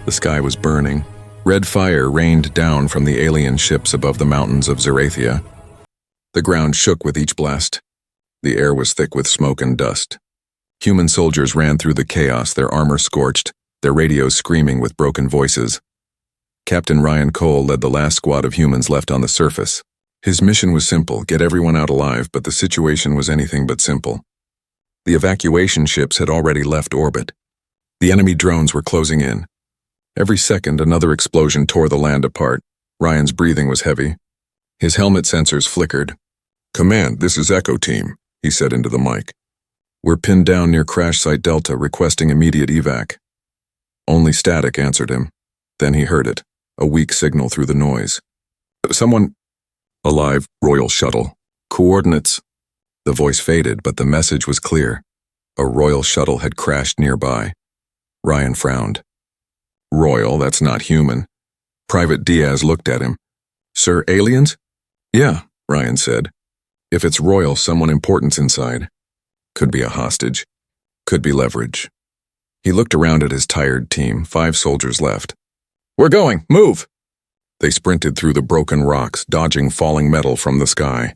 The sky was burning. Red fire rained down from the alien ships above the mountains of Zerathia. The ground shook with each blast. The air was thick with smoke and dust. Human soldiers ran through the chaos, their armor scorched, their radios screaming with broken voices. Captain Ryan Cole led the last squad of humans left on the surface. His mission was simple, get everyone out alive, but the situation was anything but simple. The evacuation ships had already left orbit. The enemy drones were closing in. Every second, another explosion tore the land apart. Ryan's breathing was heavy. His helmet sensors flickered. "Command, this is Echo Team," he said into the mic. "We're pinned down near crash site Delta, requesting immediate evac." Only static answered him. Then he heard it, a weak signal through the noise. "Someone..." "Alive, Royal Shuttle. Coordinates..." The voice faded, but the message was clear. A Royal Shuttle had crashed nearby. Ryan frowned. "Royal, that's not human." Private Diaz looked at him. "Sir, aliens?" "Yeah," Ryan said. "If it's Royal, someone important's inside. Could be a hostage. Could be leverage." He looked around at his tired team, 5 soldiers left. "We're going! Move!" They sprinted through the broken rocks, dodging falling metal from the sky.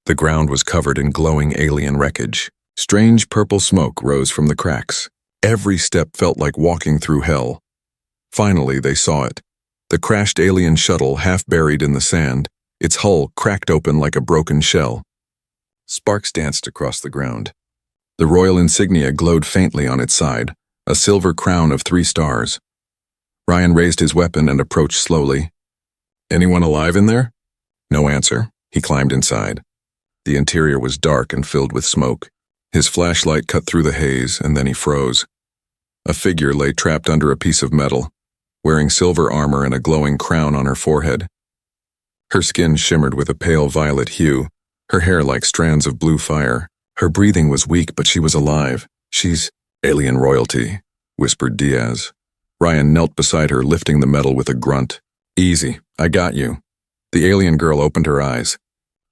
The ground was covered in glowing alien wreckage. Strange purple smoke rose from the cracks. Every step felt like walking through hell. Finally, they saw it. The crashed alien shuttle, half buried in the sand, its hull cracked open like a broken shell. Sparks danced across the ground. The royal insignia glowed faintly on its side, a silver crown of 3 stars. Ryan raised his weapon and approached slowly. "Anyone alive in there?" No answer. He climbed inside. The interior was dark and filled with smoke. His flashlight cut through the haze, and then he froze. A figure lay trapped under a piece of metal, wearing silver armor and a glowing crown on her forehead. Her skin shimmered with a pale violet hue, her hair like strands of blue fire. Her breathing was weak, but she was alive. "She's alien royalty," whispered Diaz. Ryan knelt beside her, lifting the metal with a grunt. "Easy, I got you." The alien girl opened her eyes.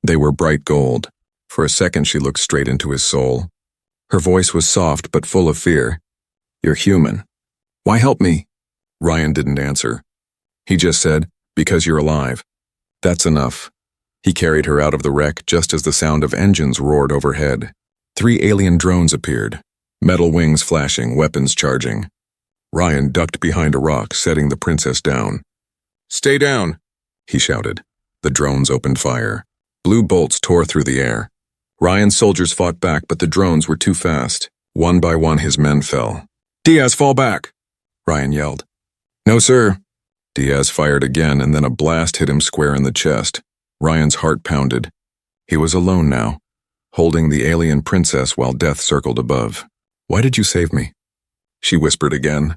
They were bright gold. For a second she looked straight into his soul. Her voice was soft but full of fear. "You're human. Why help me?" Ryan didn't answer. He just said, "Because you're alive." That's enough. He carried her out of the wreck just as the sound of engines roared overhead. 3 alien drones appeared, metal wings flashing, weapons charging. Ryan ducked behind a rock, setting the princess down. "Stay down," he shouted. The drones opened fire. Blue bolts tore through the air. Ryan's soldiers fought back, but the drones were too fast. One by one his men fell. "Diaz, fall back!" Ryan yelled. "No, sir." Diaz fired again, and then a blast hit him square in the chest. Ryan's heart pounded. He was alone now, holding the alien princess while death circled above. "Why did you save me?" She whispered again.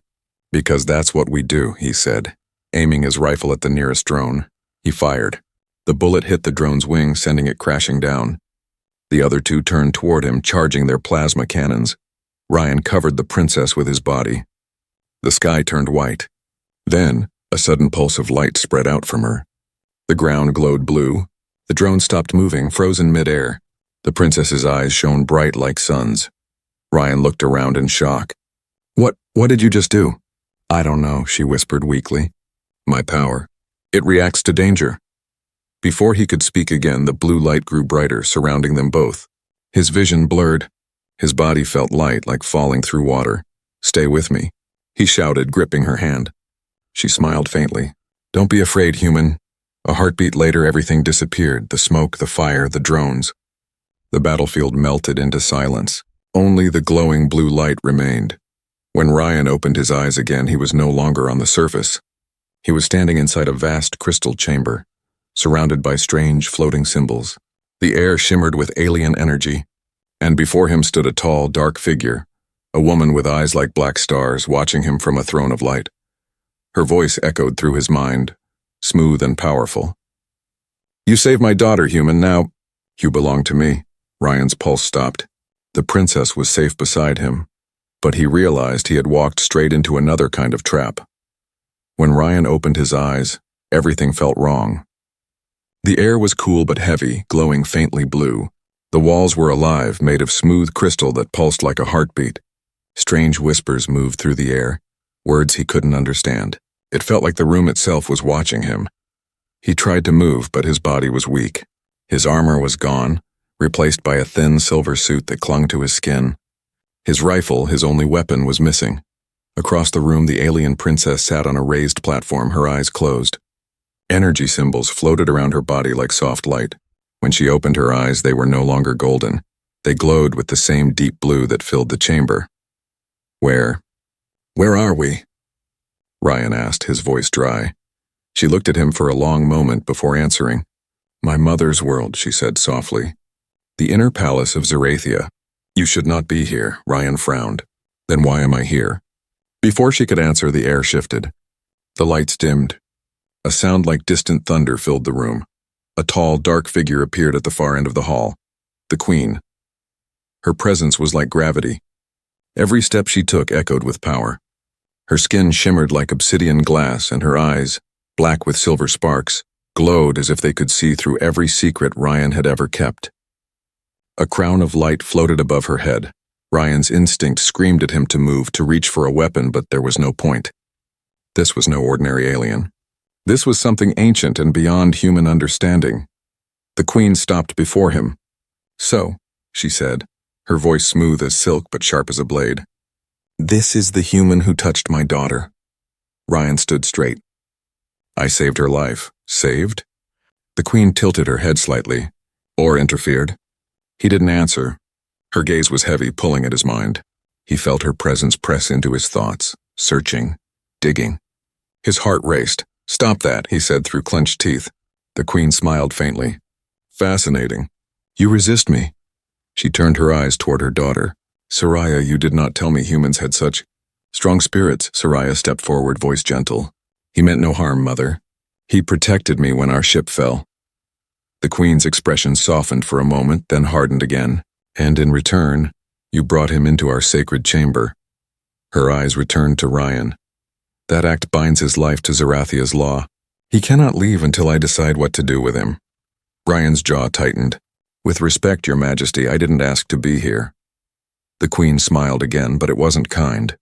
"Because that's what we do," he said, aiming his rifle at the nearest drone. He fired. The bullet hit the drone's wing, sending it crashing down. The other 2 turned toward him, charging their plasma cannons. Ryan covered the princess with his body. The sky turned white. Then, a sudden pulse of light spread out from her. The ground glowed blue. The drone stopped moving, frozen midair. The princess's eyes shone bright like suns. Ryan looked around in shock. What did you just do?" "I don't know," she whispered weakly. "My power. It reacts to danger." Before he could speak again, the blue light grew brighter, surrounding them both. His vision blurred. His body felt light, like falling through water. "Stay with me," he shouted, gripping her hand. She smiled faintly. "Don't be afraid, human." A heartbeat later, everything disappeared, the smoke, the fire, the drones. The battlefield melted into silence. Only the glowing blue light remained. When Ryan opened his eyes again, he was no longer on the surface. He was standing inside a vast crystal chamber, surrounded by strange floating symbols. The air shimmered with alien energy, and before him stood a tall, dark figure, a woman with eyes like black stars, watching him from a throne of light. Her voice echoed through his mind, smooth and powerful. "You saved my daughter, human. Now, you belong to me." Ryan's pulse stopped. The princess was safe beside him, but he realized he had walked straight into another kind of trap. When Ryan opened his eyes, everything felt wrong. The air was cool but heavy, glowing faintly blue. The walls were alive, made of smooth crystal that pulsed like a heartbeat. Strange whispers moved through the air. words he couldn't understand. It felt like the room itself was watching him. He tried to move, but his body was weak. His armor was gone, replaced by a thin silver suit that clung to his skin. His rifle, his only weapon, was missing. Across the room, the alien princess sat on a raised platform, her eyes closed. Energy symbols floated around her body like soft light. When she opened her eyes, they were no longer golden. They glowed with the same deep blue that filled the chamber. Where are we? Ryan asked, his voice dry. She looked at him for a long moment before answering. My mother's world, she said softly. The inner palace of Zerathia. You should not be here, Ryan frowned. Then why am I here? Before she could answer, the air shifted. The lights dimmed. A sound like distant thunder filled the room. A tall, dark figure appeared at the far end of the hall. The Queen. Her presence was like gravity. Every step she took echoed with power. Her skin shimmered like obsidian glass, and her eyes, black with silver sparks, glowed as if they could see through every secret Ryan had ever kept. A crown of light floated above her head. Ryan's instinct screamed at him to move, to reach for a weapon, but there was no point. This was no ordinary alien. This was something ancient and beyond human understanding. The Queen stopped before him. So, she said, her voice smooth as silk but sharp as a blade. This is the human who touched my daughter. Ryan stood straight. I saved her life. Saved? The Queen tilted her head slightly. Or interfered. He didn't answer. Her gaze was heavy, pulling at his mind. He felt her presence press into his thoughts, searching, digging. His heart raced. Stop that, he said through clenched teeth. The Queen smiled faintly. Fascinating. You resist me. She turned her eyes toward her daughter. Soraya, you did not tell me humans had such strong spirits. Soraya stepped forward, voice gentle. He meant no harm, Mother. He protected me when our ship fell. The Queen's expression softened for a moment, then hardened again. And in return, you brought him into our sacred chamber. Her eyes returned to Ryan. That act binds his life to Zerathia's law. He cannot leave until I decide what to do with him. Ryan's jaw tightened. With respect, Your Majesty, I didn't ask to be here. The Queen smiled again, but it wasn't kind.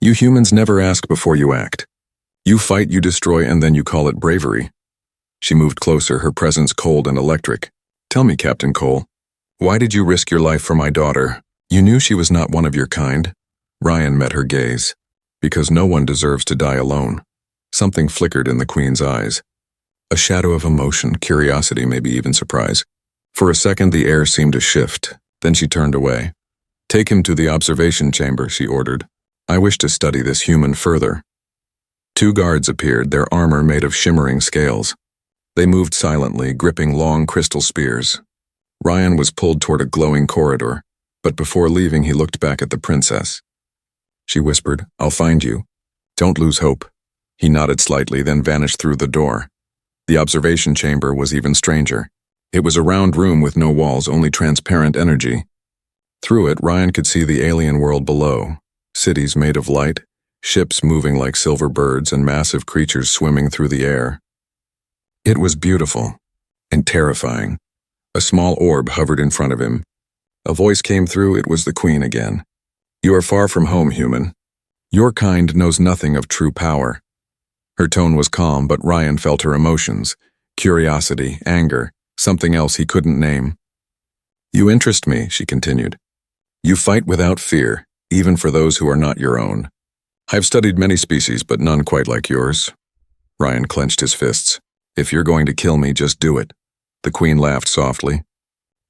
You humans never ask before you act. You fight, you destroy, and then you call it bravery. She moved closer, her presence cold and electric. Tell me, Captain Cole, why did you risk your life for my daughter? You knew she was not one of your kind? Ryan met her gaze. Because no one deserves to die alone. Something flickered in the Queen's eyes. A shadow of emotion, curiosity, maybe even surprise. For a second, the air seemed to shift. Then she turned away. Take him to the observation chamber, she ordered. I wish to study this human further. 2 guards appeared, their armor made of shimmering scales. They moved silently, gripping long crystal spears. Ryan was pulled toward a glowing corridor, but before leaving he looked back at the princess. She whispered, I'll find you. Don't lose hope. He nodded slightly, then vanished through the door. The observation chamber was even stranger. It was a round room with no walls, only transparent energy. Through it, Ryan could see the alien world below. Cities made of light, ships moving like silver birds, and massive creatures swimming through the air. It was beautiful and terrifying. A small orb hovered in front of him. A voice came through, it was the Queen again. You are far from home, human. Your kind knows nothing of true power. Her tone was calm, but Ryan felt her emotions. Curiosity, anger, something else he couldn't name. You interest me, she continued. You fight without fear, even for those who are not your own. I've studied many species, but none quite like yours. Ryan clenched his fists. If you're going to kill me, just do it. The Queen laughed softly.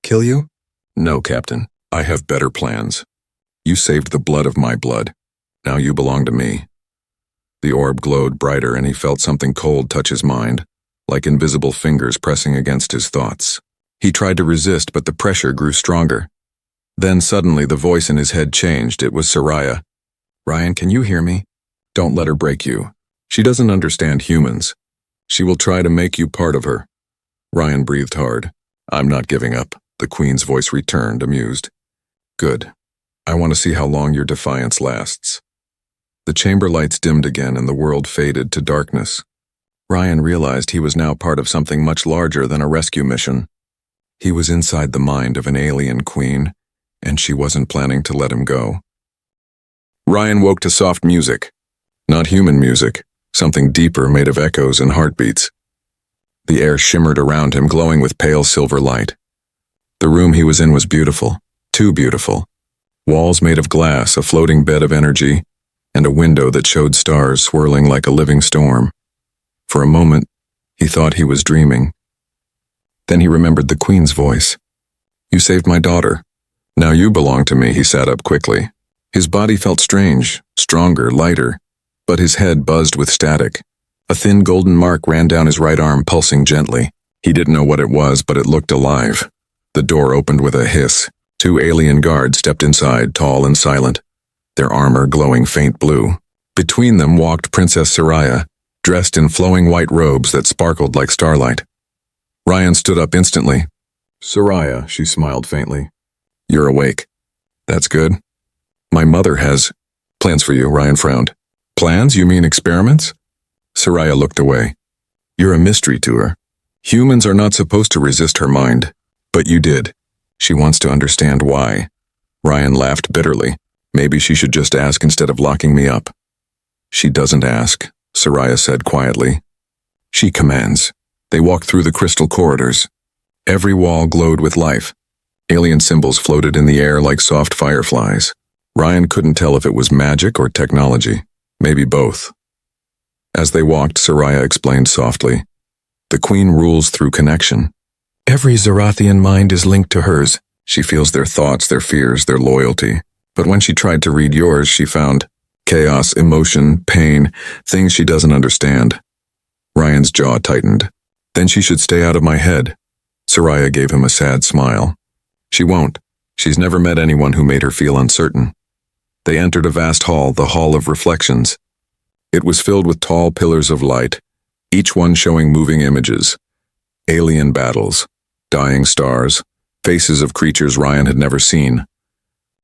Kill you? No, Captain. I have better plans. You saved the blood of my blood. Now you belong to me. The orb glowed brighter, and he felt something cold touch his mind, like invisible fingers pressing against his thoughts. He tried to resist, but the pressure grew stronger. Then suddenly the voice in his head changed. It was Soraya. Ryan, can you hear me? Don't let her break you. She doesn't understand humans. She will try to make you part of her. Ryan breathed hard. I'm not giving up. The Queen's voice returned, amused. Good. I want to see how long your defiance lasts. The chamber lights dimmed again and the world faded to darkness. Ryan realized he was now part of something much larger than a rescue mission. He was inside the mind of an alien queen, and she wasn't planning to let him go. Ryan woke to soft music. Not human music, something deeper made of echoes and heartbeats. The air shimmered around him, glowing with pale silver light. The room he was in was beautiful, too beautiful. Walls made of glass, a floating bed of energy, and a window that showed stars swirling like a living storm. For a moment, he thought he was dreaming. Then he remembered the Queen's voice. "You saved my daughter. Now you belong to me." He sat up quickly. His body felt strange, stronger, lighter, but his head buzzed with static. A thin golden mark ran down his right arm, pulsing gently. He didn't know what it was, but it looked alive. The door opened with a hiss. 2 alien guards stepped inside, tall and silent, their armor glowing faint blue. Between them walked Princess Soraya, dressed in flowing white robes that sparkled like starlight. Ryan stood up instantly. "Soraya," she smiled faintly. "You're awake. That's good. My mother has plans for you." Ryan frowned. "Plans? You mean experiments?" Soraya looked away. "You're a mystery to her. Humans are not supposed to resist her mind, but you did. She wants to understand why." Ryan laughed bitterly. "Maybe she should just ask instead of locking me up." "She doesn't ask," Soraya said quietly. "She commands." They walked through the crystal corridors. Every wall glowed with life. Alien symbols floated in the air like soft fireflies. Ryan couldn't tell if it was magic or technology. Maybe both. As they walked, Soraya explained softly. "The Queen rules through connection. Every Zarathian mind is linked to hers. She feels their thoughts, their fears, their loyalty. But when she tried to read yours, she found chaos, emotion, pain, things she doesn't understand." Ryan's jaw tightened. "Then she should stay out of my head." Soraya gave him a sad smile. "She won't. She's never met anyone who made her feel uncertain." They entered a vast hall, the Hall of Reflections. It was filled with tall pillars of light, each one showing moving images. Alien battles, dying stars, faces of creatures Ryan had never seen.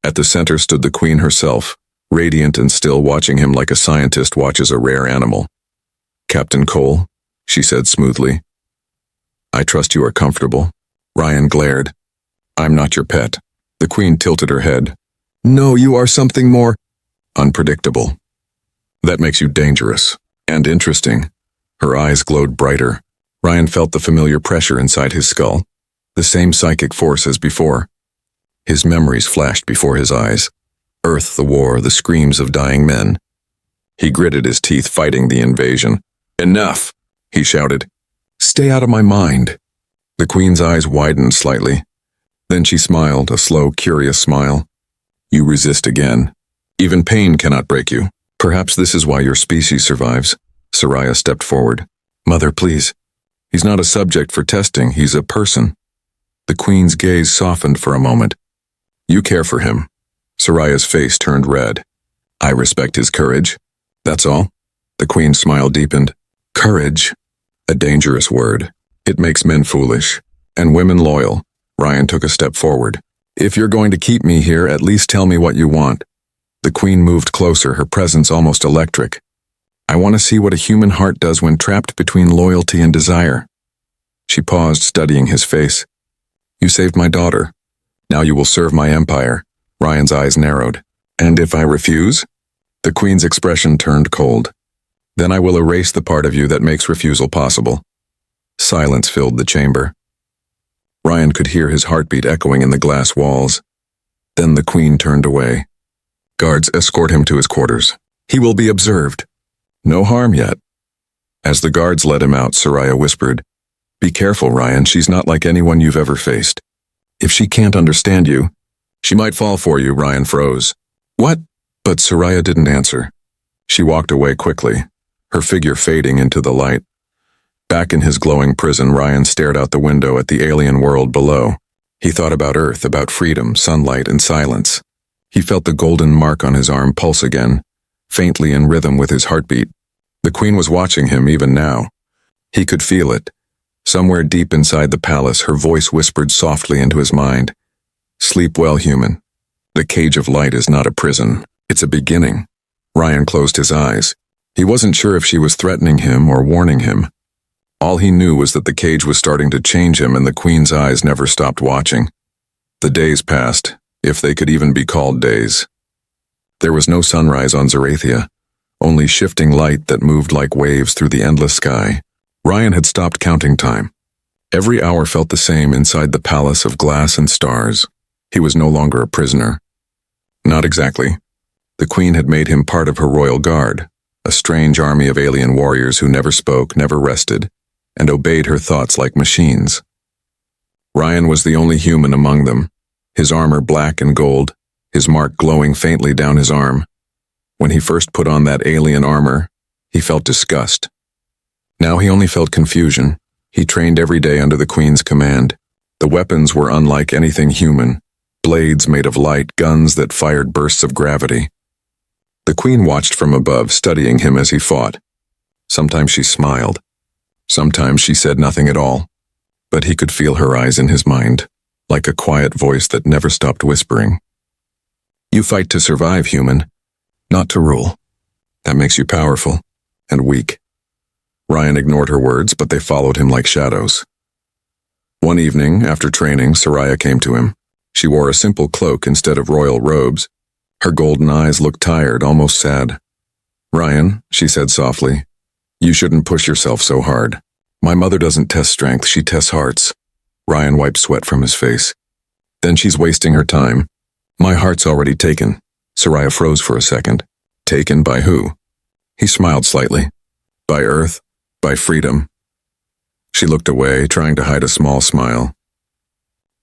At the center stood the Queen herself, radiant and still, watching him like a scientist watches a rare animal. "Captain Cole," she said smoothly. "I trust you are comfortable." Ryan glared. "I'm not your pet." The Queen tilted her head. "No, you are something more unpredictable. That makes you dangerous and interesting." Her eyes glowed brighter. Ryan felt the familiar pressure inside his skull, the same psychic force as before. His memories flashed before his eyes. Earth, the war, the screams of dying men. He gritted his teeth, fighting the invasion. "Enough!" he shouted. "Stay out of my mind." The Queen's eyes widened slightly. Then she smiled, a slow, curious smile. "You resist again. Even pain cannot break you. Perhaps this is why your species survives." Soraya stepped forward. "Mother, please. He's not a subject for testing, he's a person." The Queen's gaze softened for a moment. "You care for him." Soraya's face turned red. "I respect his courage. That's all." The Queen's smile deepened. "Courage. A dangerous word. It makes men foolish, and women loyal." Ryan took a step forward. "If you're going to keep me here, at least tell me what you want." The Queen moved closer, her presence almost electric. "I want to see what a human heart does when trapped between loyalty and desire." She paused, studying his face. "You saved my daughter. Now you will serve my empire." Ryan's eyes narrowed. "And if I refuse?" The Queen's expression turned cold. "Then I will erase the part of you that makes refusal possible." Silence filled the chamber. Ryan could hear his heartbeat echoing in the glass walls. Then the Queen turned away. "Guards, escort him to his quarters. He will be observed." "No harm yet." As the guards led him out, Soraya whispered, "Be careful, Ryan. She's not like anyone you've ever faced. If she can't understand you, she might fall for you." Ryan froze. "What?" But Soraya didn't answer. She walked away quickly, her figure fading into the light. Back in his glowing prison, Ryan stared out the window at the alien world below. He thought about Earth, about freedom, sunlight, and silence. He felt the golden mark on his arm pulse again, faintly in rhythm with his heartbeat. The Queen was watching him even now. He could feel it. Somewhere deep inside the palace, her voice whispered softly into his mind. "Sleep well, human. The cage of light is not a prison. It's a beginning." Ryan closed his eyes. He wasn't sure if she was threatening him or warning him. All he knew was that the cage was starting to change him, and the Queen's eyes never stopped watching. The days passed, if they could even be called days. There was no sunrise on Zarathia. only shifting light that moved like waves through the endless sky. Ryan had stopped counting time. Every hour felt the same inside the palace of glass and stars. He was no longer a prisoner. Not exactly. The Queen had made him part of her royal guard, a strange army of alien warriors who never spoke, never rested, and obeyed her thoughts like machines. Ryan was the only human among them, his armor black and gold, his mark glowing faintly down his arm. When he first put on that alien armor, he felt disgust. Now he only felt confusion. He trained every day under the Queen's command. The weapons were unlike anything human, blades made of light, guns that fired bursts of gravity. The Queen watched from above, studying him as he fought. Sometimes she smiled. Sometimes she said nothing at all. But he could feel her eyes in his mind, like a quiet voice that never stopped whispering. You fight to survive, human, not to rule. That makes you powerful and weak. Ryan ignored her words, but they followed him like shadows. One evening, after training, Soraya came to him. She wore a simple cloak instead of royal robes. Her golden eyes looked tired, almost sad. Ryan, she said softly, you shouldn't push yourself so hard. My mother doesn't test strength, she tests hearts. Ryan wiped sweat from his face. Then she's wasting her time. My heart's already taken. Soraya froze for a second. Taken by who? He smiled slightly. By Earth, by freedom. She looked away, trying to hide a small smile.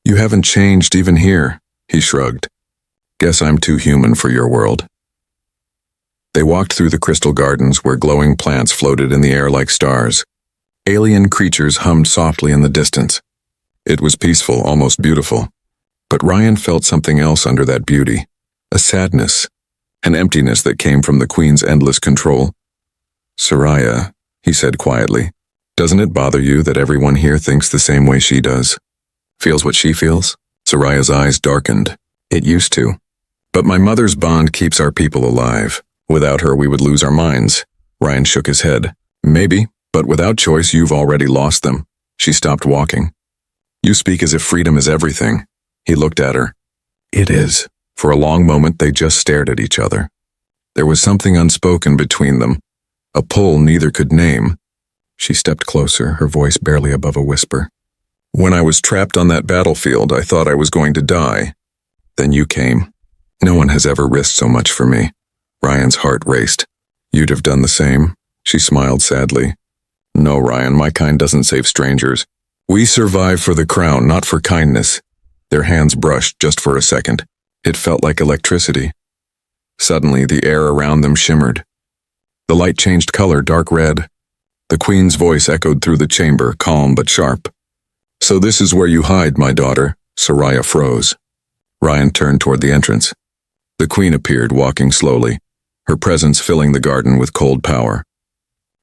You haven't changed even here, he shrugged. Guess I'm too human for your world. They walked through the crystal gardens where glowing plants floated in the air like stars. Alien creatures hummed softly in the distance. It was peaceful, almost beautiful. But Ryan felt something else under that beauty. A sadness, an emptiness that came from the Queen's endless control. Soraya, he said quietly, doesn't it bother you that everyone here thinks the same way she does? Feels what she feels? Soraya's eyes darkened. It used to. But my mother's bond keeps our people alive. Without her, we would lose our minds. Ryan shook his head. Maybe, but without choice, you've already lost them. She stopped walking. You speak as if freedom is everything. He looked at her. It is. For a long moment, they just stared at each other. There was something unspoken between them, a pull neither could name. She stepped closer, her voice barely above a whisper. When I was trapped on that battlefield, I thought I was going to die. Then you came. No one has ever risked so much for me. Ryan's heart raced. You'd have done the same? She smiled sadly. No, Ryan, my kind doesn't save strangers. We survive for the crown, not for kindness. Their hands brushed just for a second. It felt like electricity. Suddenly, the air around them shimmered. The light changed color, dark red. The Queen's voice echoed through the chamber, calm but sharp. So this is where you hide, my daughter. Soraya froze. Ryan turned toward the entrance. The Queen appeared, walking slowly, her presence filling the garden with cold power.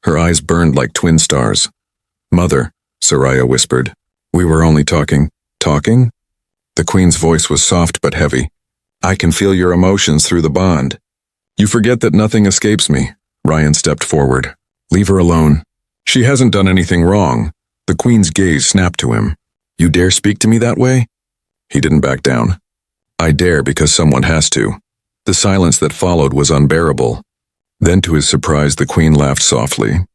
Her eyes burned like twin stars. Mother, Soraya whispered. We were only talking. Talking? The Queen's voice was soft but heavy. I can feel your emotions through the bond. You forget that nothing escapes me. Ryan stepped forward. Leave her alone. She hasn't done anything wrong. The Queen's gaze snapped to him. You dare speak to me that way? He didn't back down. I dare because someone has to. The silence that followed was unbearable. Then to his surprise, the Queen laughed softly.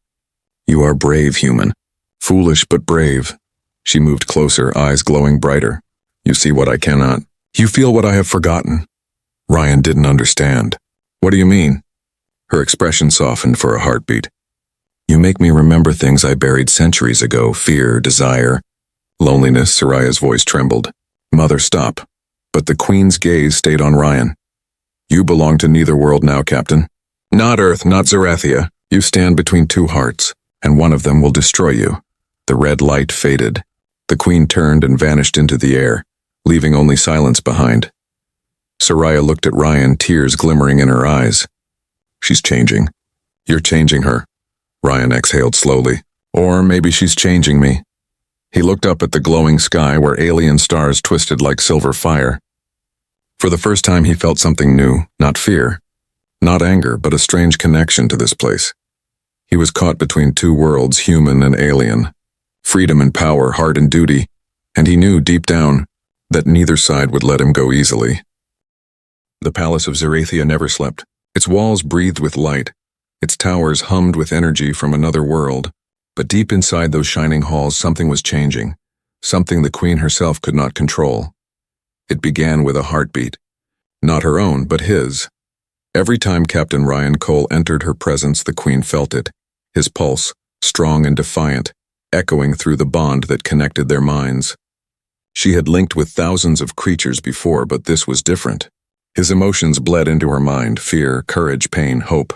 You are brave, human. Foolish but brave. She moved closer, eyes glowing brighter. You see what I cannot. You feel what I have forgotten. Ryan didn't understand. What do you mean? Her expression softened for a heartbeat. You make me remember things I buried centuries ago, fear, desire, loneliness. Soraya's voice trembled. Mother, stop. But the Queen's gaze stayed on Ryan. You belong to neither world now, Captain. Not Earth, not Zerathia. You stand between two hearts, and one of them will destroy you. The red light faded. The Queen turned and vanished into the air, leaving only silence behind. Soraya looked at Ryan, tears glimmering in her eyes. She's changing. You're changing her. Ryan exhaled slowly. Or maybe she's changing me. He looked up at the glowing sky where alien stars twisted like silver fire. For the first time he felt something new, not fear, not anger, but a strange connection to this place. He was caught between two worlds, human and alien. Freedom and power, heart and duty, and he knew deep down that neither side would let him go easily. The palace of Zerathia never slept. Its walls breathed with light. Its towers hummed with energy from another world, but deep inside those shining halls something was changing, something the Queen herself could not control. It began with a heartbeat. Not her own, but his. Every time Captain Ryan Cole entered her presence, the Queen felt it, his pulse, strong and defiant, echoing through the bond that connected their minds. She had linked with thousands of creatures before, but this was different. His emotions bled into her mind, fear, courage, pain, hope.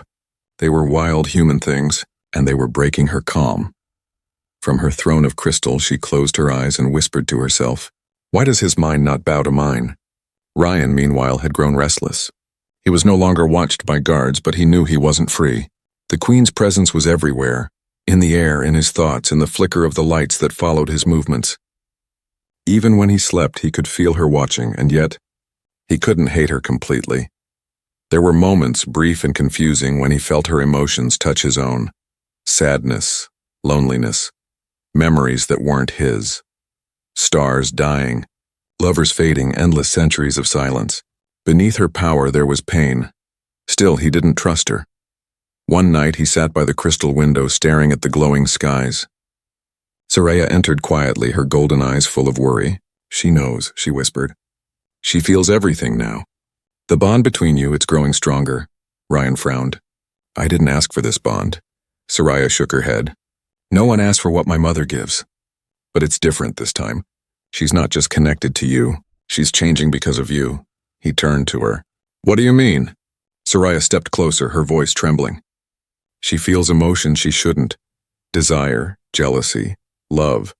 They were wild human things, and they were breaking her calm. From her throne of crystal, she closed her eyes and whispered to herself, "Why does his mind not bow to mine?" Ryan, meanwhile, had grown restless. He was no longer watched by guards, but he knew he wasn't free. The Queen's presence was everywhere, in the air, in his thoughts, in the flicker of the lights that followed his movements. Even when he slept, he could feel her watching, and yet, he couldn't hate her completely. There were moments, brief and confusing, when he felt her emotions touch his own. Sadness, loneliness, memories that weren't his. Stars dying, lovers fading, endless centuries of silence. Beneath her power there was pain. Still, he didn't trust her. One night he sat by the crystal window staring at the glowing skies. Soraya entered quietly, her golden eyes full of worry. "She knows," she whispered. "She feels everything now. The bond between you, it's growing stronger." Ryan frowned. "I didn't ask for this bond." Soraya shook her head. "No one asked for what my mother gives. But it's different this time. She's not just connected to you. She's changing because of you." He turned to her. "What do you mean?" Soraya stepped closer, her voice trembling. "She feels emotion she shouldn't. Desire, jealousy, love.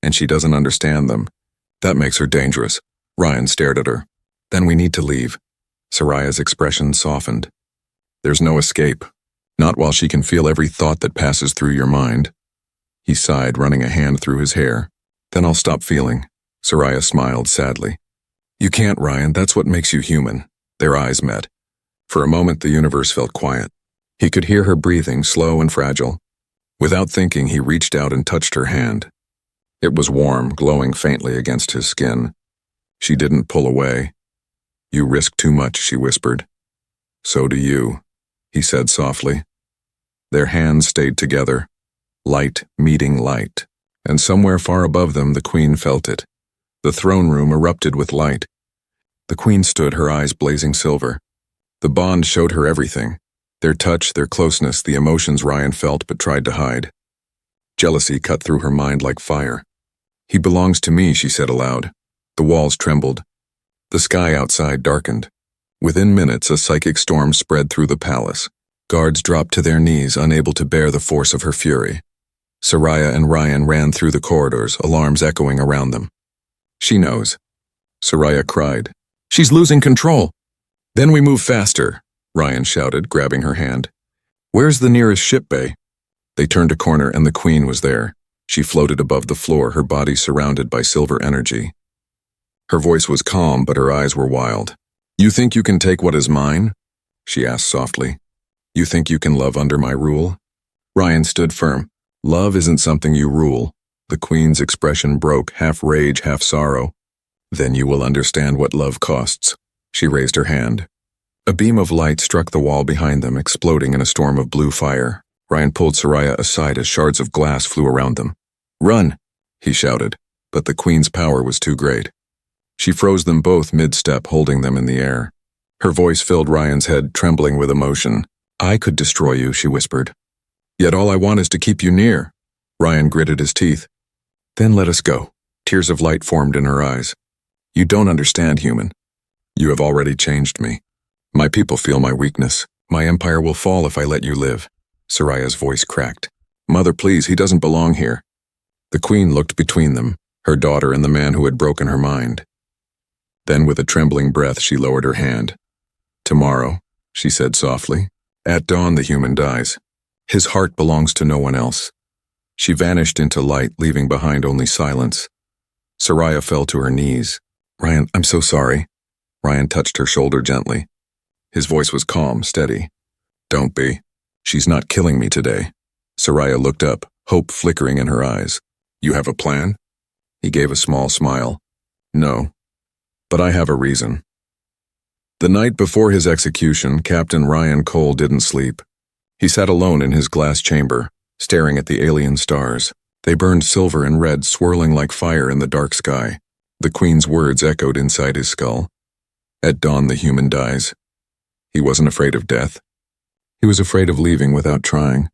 And she doesn't understand them. That makes her dangerous." Ryan stared at her. "Then we need to leave." Soraya's expression softened. "There's no escape. Not while she can feel every thought that passes through your mind." He sighed, running a hand through his hair. "Then I'll stop feeling." Soraya smiled sadly. "You can't, Ryan. That's what makes you human." Their eyes met. For a moment, the universe felt quiet. He could hear her breathing, slow and fragile. Without thinking, he reached out and touched her hand. It was warm, glowing faintly against his skin. She didn't pull away. "You risk too much," she whispered. "So do you," he said softly. Their hands stayed together, light meeting light, and somewhere far above them the Queen felt it. The throne room erupted with light. The Queen stood, her eyes blazing silver. The bond showed her everything. Their touch, their closeness, the emotions Ryan felt but tried to hide. Jealousy cut through her mind like fire. "He belongs to me," she said aloud. The walls trembled. The sky outside darkened. Within minutes, a psychic storm spread through the palace. Guards dropped to their knees, unable to bear the force of her fury. Soraya and Ryan ran through the corridors, alarms echoing around them. "She knows." Soraya cried. "She's losing control." "Then we move faster," Ryan shouted, grabbing her hand. "Where's the nearest ship bay?" They turned a corner and the Queen was there. She floated above the floor, her body surrounded by silver energy. Her voice was calm, but her eyes were wild. "You think you can take what is mine?" she asked softly. "You think you can love under my rule?" Ryan stood firm. "Love isn't something you rule." The Queen's expression broke, half rage, half sorrow. "Then you will understand what love costs." She raised her hand. A beam of light struck the wall behind them, exploding in a storm of blue fire. Ryan pulled Soraya aside as shards of glass flew around them. "Run!" he shouted, but the Queen's power was too great. She froze them both mid-step, holding them in the air. Her voice filled Ryan's head, trembling with emotion. "I could destroy you," she whispered. "Yet all I want is to keep you near." Ryan gritted his teeth. "Then let us go." Tears of light formed in her eyes. "You don't understand, human. You have already changed me. My people feel my weakness. My empire will fall if I let you live." Soraya's voice cracked. "Mother, please, he doesn't belong here." The Queen looked between them, her daughter and the man who had broken her mind. Then with a trembling breath she lowered her hand. "Tomorrow," she said softly, "at dawn the human dies. His heart belongs to no one else." She vanished into light, leaving behind only silence. Soraya fell to her knees. "Ryan, I'm so sorry." Ryan touched her shoulder gently. His voice was calm, steady. "Don't be. She's not killing me today." Soraya looked up, hope flickering in her eyes. "You have a plan?" He gave a small smile. "No. But I have a reason." The night before his execution, Captain Ryan Cole didn't sleep. He sat alone in his glass chamber, staring at the alien stars. They burned silver and red, swirling like fire in the dark sky. The Queen's words echoed inside his skull. At dawn, the human dies. He wasn't afraid of death. He was afraid of leaving without trying.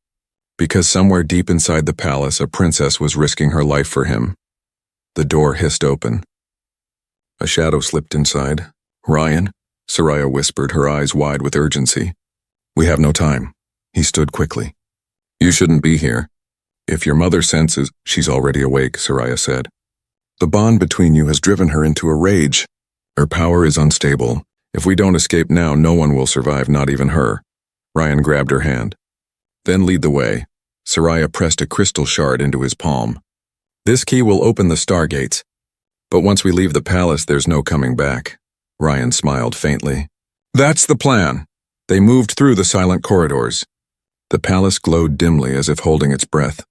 Because somewhere deep inside the palace, a princess was risking her life for him. The door hissed open. A shadow slipped inside. "Ryan," Soraya whispered, her eyes wide with urgency. "We have no time." He stood quickly. "You shouldn't be here. If your mother senses..." "She's already awake," Soraya said. "The bond between you has driven her into a rage. Her power is unstable. If we don't escape now, no one will survive, not even her." Ryan grabbed her hand. "Then lead the way." Soraya pressed a crystal shard into his palm. "This key will open the stargates. But once we leave the palace, there's no coming back." Ryan smiled faintly. "That's the plan." They moved through the silent corridors. The palace glowed dimly as if holding its breath.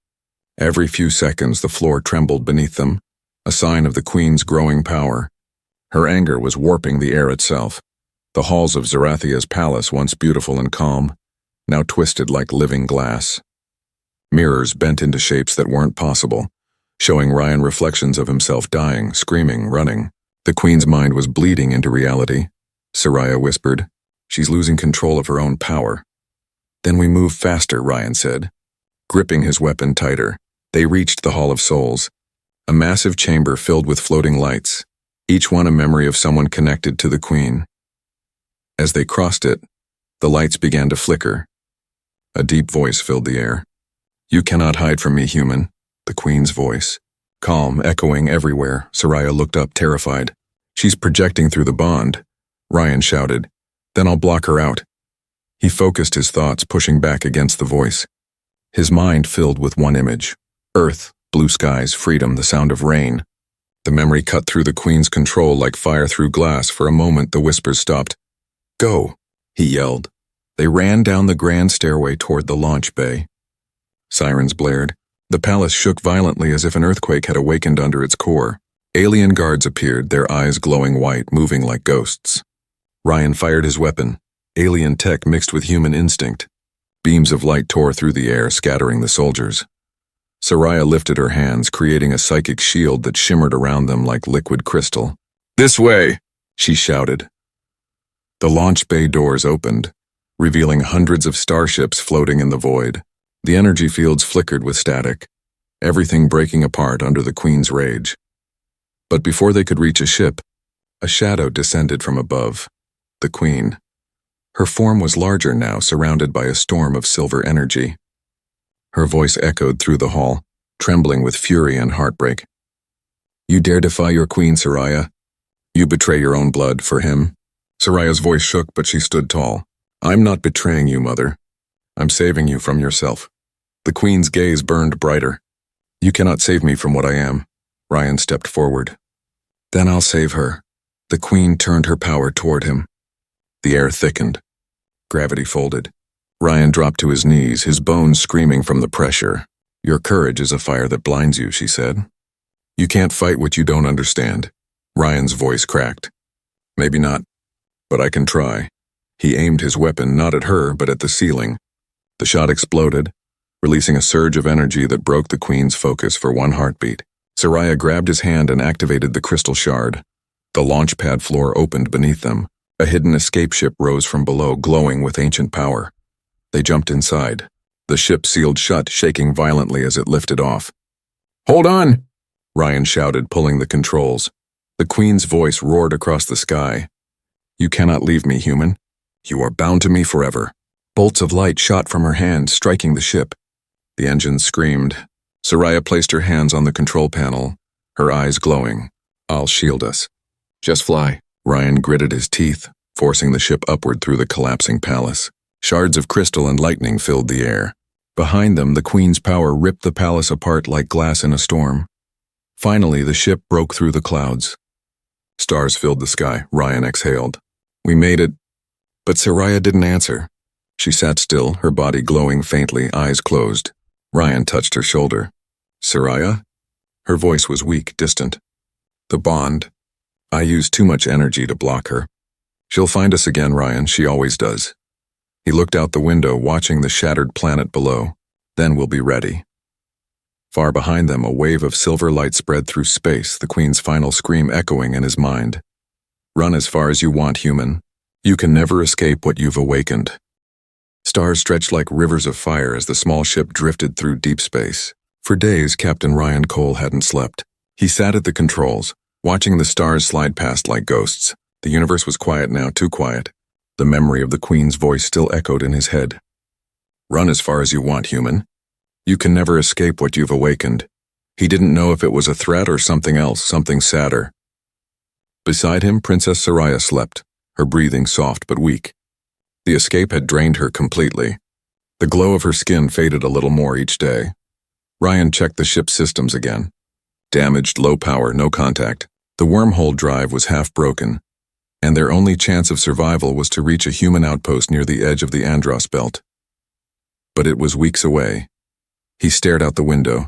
Every few seconds, the floor trembled beneath them, a sign of the Queen's growing power. Her anger was warping the air itself. The halls of Zarathia's palace, once beautiful and calm, now twisted like living glass. Mirrors bent into shapes that weren't possible, showing Ryan reflections of himself dying, screaming, running. The Queen's mind was bleeding into reality. Soraya whispered, "She's losing control of her own power." "Then we move faster," Ryan said. Gripping his weapon tighter, they reached the Hall of Souls, a massive chamber filled with floating lights, each one a memory of someone connected to the Queen. As they crossed it, the lights began to flicker. A deep voice filled the air. "You cannot hide from me, human." The Queen's voice. Calm, echoing everywhere, Soraya looked up, terrified. "She's projecting through the bond," Ryan shouted. "Then I'll block her out." He focused his thoughts, pushing back against the voice. His mind filled with one image. Earth, blue skies, freedom, the sound of rain. The memory cut through the Queen's control like fire through glass. For a moment, the whispers stopped. "Go," he yelled. They ran down the grand stairway toward the launch bay. Sirens blared. The palace shook violently as if an earthquake had awakened under its core. Alien guards appeared, their eyes glowing white, moving like ghosts. Ryan fired his weapon, alien tech mixed with human instinct. Beams of light tore through the air, scattering the soldiers. Soraya lifted her hands, creating a psychic shield that shimmered around them like liquid crystal. "This way!" she shouted. The launch bay doors opened, revealing hundreds of starships floating in the void. The energy fields flickered with static, everything breaking apart under the Queen's rage. But before they could reach a ship, a shadow descended from above. The Queen. Her form was larger now, surrounded by a storm of silver energy. Her voice echoed through the hall, trembling with fury and heartbreak. "You dare defy your Queen, Soraya? You betray your own blood for him?" Soraya's voice shook, but she stood tall. "I'm not betraying you, Mother. I'm saving you from yourself." The Queen's gaze burned brighter. "You cannot save me from what I am." Ryan stepped forward. "Then I'll save her." The Queen turned her power toward him. The air thickened. Gravity folded. Ryan dropped to his knees, his bones screaming from the pressure. "Your courage is a fire that blinds you," she said. "You can't fight what you don't understand." Ryan's voice cracked. "Maybe not, but I can try." He aimed his weapon not at her, but at the ceiling. The shot exploded, releasing a surge of energy that broke the Queen's focus for one heartbeat. Soraya grabbed his hand and activated the crystal shard. The launch pad floor opened beneath them. A hidden escape ship rose from below, glowing with ancient power. They jumped inside. The ship sealed shut, shaking violently as it lifted off. "Hold on!" Ryan shouted, pulling the controls. The Queen's voice roared across the sky. "You cannot leave me, human. You are bound to me forever." Bolts of light shot from her hand, striking the ship. The engines screamed. Soraya placed her hands on the control panel, her eyes glowing. "I'll shield us. Just fly." Ryan gritted his teeth, forcing the ship upward through the collapsing palace. Shards of crystal and lightning filled the air. Behind them, the Queen's power ripped the palace apart like glass in a storm. Finally, the ship broke through the clouds. Stars filled the sky. Ryan exhaled. "We made it." But Soraya didn't answer. She sat still, her body glowing faintly, eyes closed. Ryan touched her shoulder. "Soraya?" Her voice was weak, distant. "The bond. I used too much energy to block her. She'll find us again, Ryan, she always does." He looked out the window, watching the shattered planet below. Then we'll be ready. Far behind them, a wave of silver light spread through space, the Queen's final scream echoing in his mind. Run as far as you want, human. You can never escape what you've awakened. Stars stretched like rivers of fire as the small ship drifted through deep space. For days, Captain Ryan Cole hadn't slept. He sat at the controls, watching the stars slide past like ghosts. The universe was quiet now, too quiet. The memory of the Queen's voice still echoed in his head. Run as far as you want, human. You can never escape what you've awakened. He didn't know if it was a threat or something else, something sadder. Beside him, Princess Soraya slept, her breathing soft but weak. The escape had drained her completely. The glow of her skin faded a little more each day. Ryan checked the ship's systems again. Damaged, low power, no contact. The wormhole drive was half broken, and their only chance of survival was to reach a human outpost near the edge of the Andros belt. But it was weeks away. He stared out the window,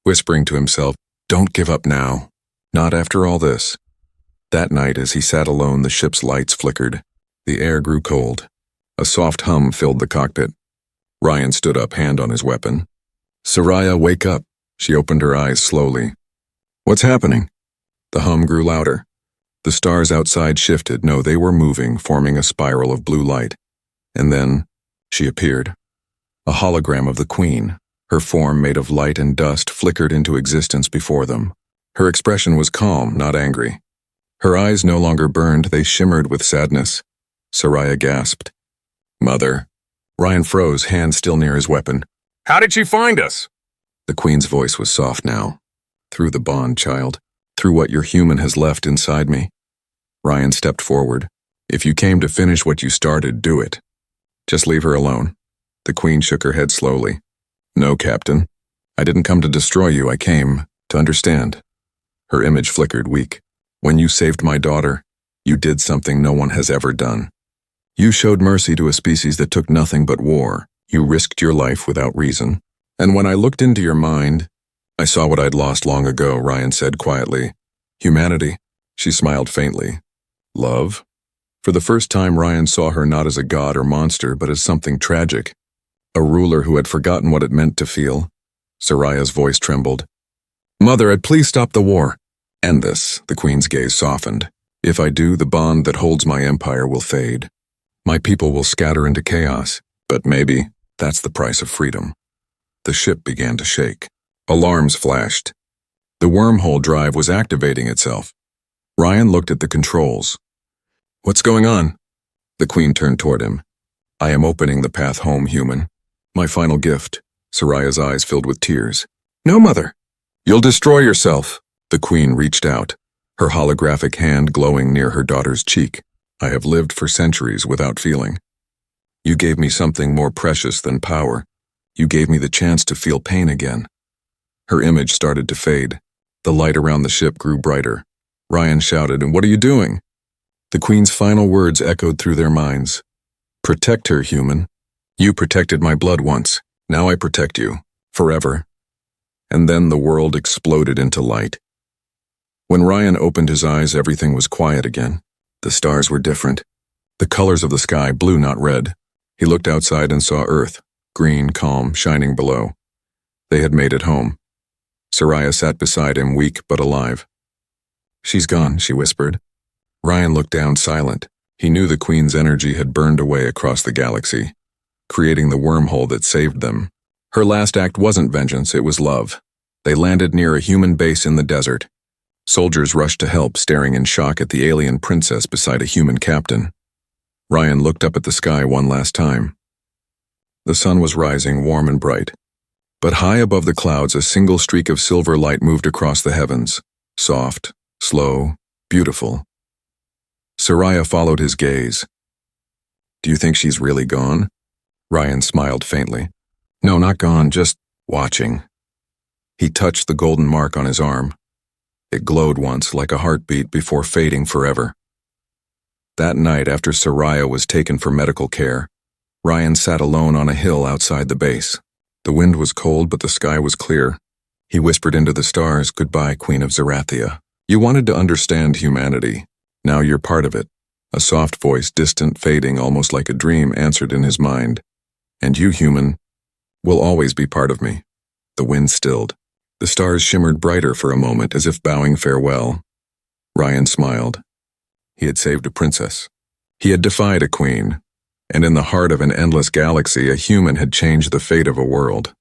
whispering to himself, "Don't give up now. Not after all this." That night, as he sat alone, the ship's lights flickered. The air grew cold. A soft hum filled the cockpit. Ryan stood up, hand on his weapon. "Soraya, wake up." She opened her eyes slowly. "What's happening?" The hum grew louder. The stars outside shifted. No, they were moving, forming a spiral of blue light. And then she appeared. A hologram of the Queen. Her form, made of light and dust, flickered into existence before them. Her expression was calm, not angry. Her eyes no longer burned, they shimmered with sadness. Soraya gasped. "Mother." Ryan froze, hand still near his weapon. "How did she find us?" The Queen's voice was soft now. "Through the bond, child. Through what your human has left inside me." Ryan stepped forward. "If you came to finish what you started, do it. Just leave her alone." The Queen shook her head slowly. "No, Captain. I didn't come to destroy you. I came to understand." Her image flickered, weak. "When you saved my daughter, you did something no one has ever done. You showed mercy to a species that took nothing but war. You risked your life without reason. And when I looked into your mind, I saw what I'd lost long ago," Ryan said quietly. "Humanity." She smiled faintly. "Love?" For the first time, Ryan saw her not as a god or monster, but as something tragic. A ruler who had forgotten what it meant to feel. Soraya's voice trembled. "Mother, please stop the war." "End this." The Queen's gaze softened. "If I do, the bond that holds my empire will fade. My people will scatter into chaos, but maybe that's the price of freedom." The ship began to shake. Alarms flashed. The wormhole drive was activating itself. Ryan looked at the controls. "What's going on?" The Queen turned toward him. "I am opening the path home, human. My final gift." Soraya's eyes filled with tears. "No, Mother." "You'll destroy yourself." The Queen reached out, her holographic hand glowing near her daughter's cheek. "I have lived for centuries without feeling. You gave me something more precious than power. You gave me the chance to feel pain again." Her image started to fade. The light around the ship grew brighter. Ryan shouted, "And what are you doing?" The Queen's final words echoed through their minds. "Protect her, human. You protected my blood once. Now I protect you. Forever." And then the world exploded into light. When Ryan opened his eyes, everything was quiet again. The stars were different. The colors of the sky, blue, not red. He looked outside and saw Earth, green, calm, shining below. They had made it home. Soraya sat beside him, weak but alive. "She's gone," she whispered. Ryan looked down, silent. He knew the Queen's energy had burned away across the galaxy, creating the wormhole that saved them. Her last act wasn't vengeance, it was love. They landed near a human base in the desert. Soldiers rushed to help, staring in shock at the alien princess beside a human captain. Ryan looked up at the sky one last time. The sun was rising, warm and bright. But high above the clouds, a single streak of silver light moved across the heavens. Soft, slow, beautiful. Soraya followed his gaze. "Do you think she's really gone?" Ryan smiled faintly. "No, not gone, just watching." He touched the golden mark on his arm. It glowed once, like a heartbeat, before fading forever. That night, after Soraya was taken for medical care, Ryan sat alone on a hill outside the base. The wind was cold, but the sky was clear. He whispered into the stars, "Goodbye, Queen of Zerathia. You wanted to understand humanity. Now you're part of it. A soft voice, distant, fading, almost like a dream, answered in his mind. And you, human, will always be part of me. The wind stilled. The stars shimmered brighter for a moment, as if bowing farewell. Ryan smiled. He had saved a princess. He had defied a queen. And in the heart of an endless galaxy, a human had changed the fate of a world.